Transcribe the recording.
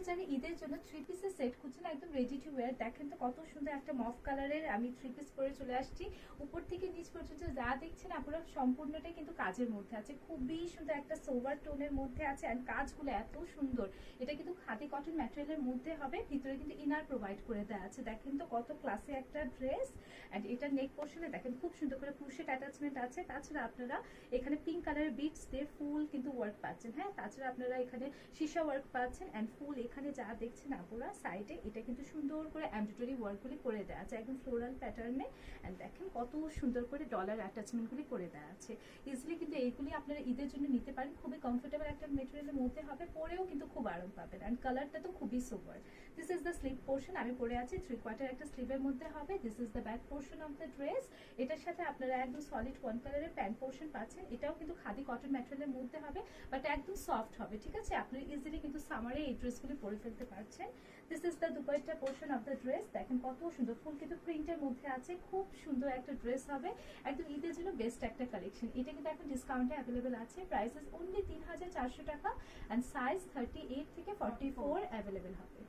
যারা ঈদের জন্য থ্রি পিসের সেট খুঁজছেন একদম রেডি টু ওয়্যার, দেখেন তো কত সুন্দর একটা মফ কালারের আমি থ্রি পিস পরে চলে আসছি। উপর থেকে নিচ পর্যন্ত যা দেখছেন আপনারা সম্পূর্ণটাই কিন্তু কাজের মধ্যে আছে, খুবই সুন্দর একটা সোভার টোনের মধ্যে আছে। অ্যান্ড কাজগুলো এত সুন্দর, এটা কিন্তু খাদি কটন ম্যাটেরিয়ালের মধ্যে হবে, ভিতরে কিন্তু ইনার প্রোভাইড করে দেওয়া আছে। দেখেন তো কত ক্লাসে একটা ড্রেস। অ্যান্ড এটা নেক পোর্শনে দেখেন খুব সুন্দর করে ক্রুশেট অ্যাটাচমেন্ট আছে। তাছাড়া আপনারা এখানে পিঙ্ক কালারের বিটস দিয়ে ফুল কিন্তু ওয়ার্ক পাচ্ছেন। হ্যাঁ, তাছাড়া আপনারা এখানে সীসা ওয়ার্ক পাচ্ছেন। অ্যান্ড ফুল এখানে যা দেখছেন আপুরা সাইডে, এটা কিন্তু সুন্দর করে এমব্রয়ডারি ওয়ার্কগুলি করে দেওয়া আছে একদম ফ্লোরাল প্যাটার্নে। অ্যান্ড দেখেন কত সুন্দর করে ডলার অ্যাটাচমেন্টগুলি করে দেওয়া আছে। ইজিলি কিন্তু এইগুলি আপনারা ঈদের জন্য নিতে পারেন, খুবই কমফোর্টেবল একটা মেটেরিয়ালের মধ্যে হবে, পরেও কিন্তু খুব আরাম পাবেন। অ্যান্ড কালারটা তো খুবই super. This is the sleeve portion, আমি পরে আছি 3/4 একটা স্লিভের মধ্যে হবে। This is the back portion of the dress. এটার সাথে আপনারা একদম সলিড ওয়ান কালারের প্যান্ট পোর্শন পাচ্ছেন। এটাও কিন্তু খাদি কটন ম্যাটেরিয়ালের মধ্যে হবে, বাট একদম সফট হবে। ঠিক আছে, আপনারা ইজিলি কিন্তু সামারে এই ড্রেসগুলি পরে ফেলতে পারছেন। This is the dupatta portion of the dress. দেখেন কত সুন্দর ফুল কিন্তু প্রিন্টের মধ্যে আছে, খুব সুন্দর একটা ড্রেস হবে একদম ঈদের জন্য বেস্ট একটা কালেকশন। এটা কিন্তু এখন ডিসকাউন্টে অ্যাভেলেবেল আছে, প্রাইস ইজ অনলি 3400 টাকা। অ্যান্ড সাইজ 38 থেকে 44 অ্যাভেলেবেল হবে।